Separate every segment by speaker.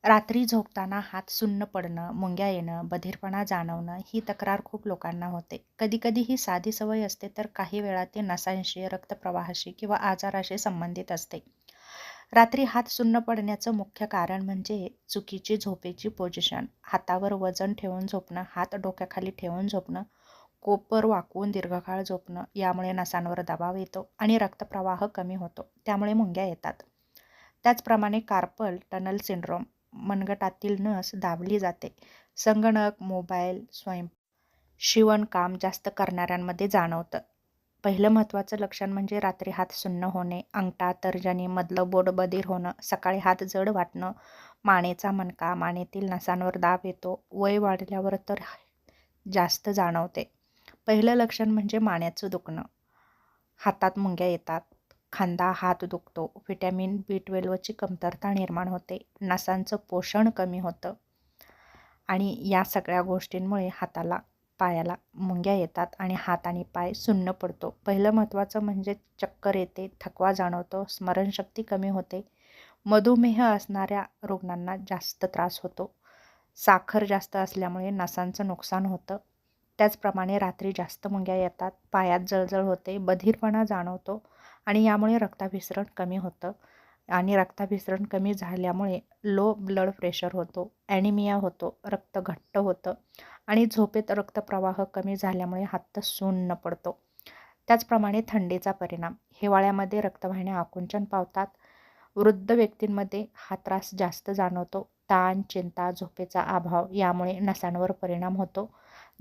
Speaker 1: रात्री झोपताना हात सुन्न पडणं, मुंग्या येणं, बधिरपणा जाणवणं ही तक्रार खूप लोकांना होते. कधी-कधी ही साधी सवय असते, तर काही वेळा ती नसांशी, रक्तप्रवाहाशी किंवा आजाराशी संबंधित असते. रात्री हात सुन्न पडण्याचं मुख्य कारण म्हणजे चुकीची झोपेची पोझिशन. हातावर वजन ठेवून झोपणं, हात डोक्याखाली ठेवून झोपणं, कोपर वाकवून दीर्घकाळ झोपणं, यामुळे नसांवर दबाव येतो आणि रक्तप्रवाह कमी होतो. त्यामुळे मुंग्या येतात. त्याचप्रमाणे कार्पल टनल सिंड्रोम, मनगटातील नस दाबली जाते. संगणक, मोबाईल, शिवणकाम जास्त करणाऱ्यांमध्ये जाणवतं. पहिलं महत्त्वाचं लक्षण म्हणजे रात्री हात सुन्न होणे, अंगठा, तर्जनी मधलं बोट बधीर होणं, सकाळी हात जड वाटणं, मानेचा मणका, मानेतील नसांवर दाब येतो. वय वाढल्यावर तर जास्त जाणवते. पहिलं लक्षण म्हणजे मानेचं दुखणं, हातात मुंग्या येतात, खांदा, हात दुखतो, व्हिटॅमिन B12ची कमतरता निर्माण होते, नसांचं पोषण कमी होतं आणि या सगळ्या गोष्टींमुळे हाताला, पायाला मुंग्या येतात आणि हात आणि पाय सुन्न पडतो. पहिलं महत्त्वाचं म्हणजे चक्कर येते, थकवा जाणवतो, स्मरणशक्ती कमी होते. मधुमेह असणाऱ्या रुग्णांना जास्त त्रास होतो. साखर जास्त असल्यामुळे नसांचं नुकसान होतं. त्याचप्रमाणे रात्री जास्त मुंग्या येतात, पायात जळजळ होते, बधिरपणा जाणवतो आणि यामुळे रक्ताभिसरण कमी होतं आणि रक्ताभिसरण कमी झाल्यामुळे लो ब्लड प्रेशर होतो, ॲनिमिया होतो, रक्त घट्ट होतं आणि झोपेत रक्तप्रवाह कमी झाल्यामुळे हात सुन्न पडतो. त्याचप्रमाणे थंडीचा परिणाम, हिवाळ्यामध्ये रक्तवाहिन्या आकुंचन पावतात. वृद्ध व्यक्तींमध्ये हा त्रास जास्त जाणवतो. ताण, चिंता, झोपेचा अभाव यामुळे नसांवर परिणाम होतो.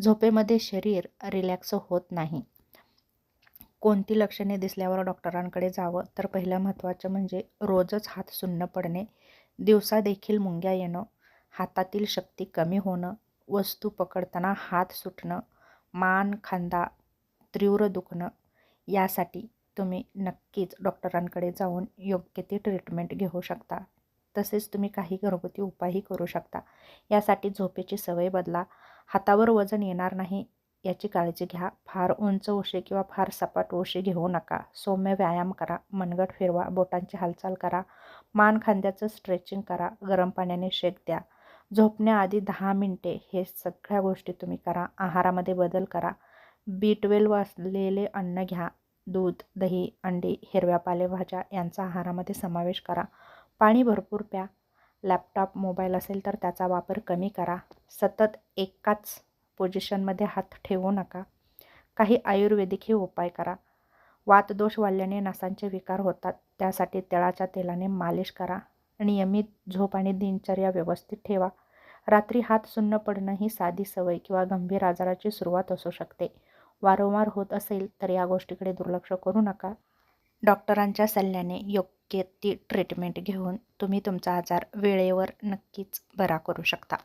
Speaker 1: झोपेमध्ये शरीर रिलॅक्स होत नाही. कोणती लक्षणे दिसल्यावर डॉक्टरांकडे जावं? तर पहिलं महत्त्वाचं म्हणजे रोजच हात सुन्न पडणे, दिवसा देखील मुंग्या येणं, हातातील शक्ती कमी होणं, वस्तू पकडताना हात सुटणं, मान, खांदा तीव्र दुखणं. यासाठी तुम्ही नक्कीच डॉक्टरांकडे जाऊन योग्य ती ट्रीटमेंट घेऊ शकता. तसेच तुम्ही काही घरगुती उपायही करू शकता. यासाठी झोपेची सवय बदला, हातावर वजन येणार नाही याची काळजी घ्या, फार उंच उशी किंवा फार सपाट उशी घेऊ नका, सौम्य व्यायाम करा, मनगट फिरवा, बोटांची हालचाल करा, मान खांद्याचं स्ट्रेचिंग करा, गरम पाण्याने शेक द्या. झोपण्याआधी 10 मिनिटे हे सगळ्या गोष्टी तुम्ही करा. आहारामध्ये बदल करा. B12 असलेले अन्न घ्या. दूध, दही, अंडी, हिरव्या पालेभाज्या यांचा आहारामध्ये समावेश करा. पाणी भरपूर प्या. लॅपटॉप, मोबाईल असेल तर त्याचा वापर कमी करा. सतत एकाच पोझिशनमध्ये हात ठेवू नका. काही आयुर्वेदिकही उपाय करा. वातदोष वाढल्याने नसांचे विकार होतात, त्यासाठी तिळाच्या तेलाने मालिश करा. नियमित झोप आणि दिनचर्या व्यवस्थित ठेवा. रात्री हात सुन्न पडणं ही साधी सवय किंवा गंभीर आजाराची सुरुवात असू शकते. वारंवार होत असेल तर या गोष्टीकडे दुर्लक्ष करू नका. डॉक्टरांच्या सल्ल्याने योग्य ती ट्रीटमेंट घेऊन तुम्ही तुमचा आजार वेळेवर नक्कीच बरा करू शकता.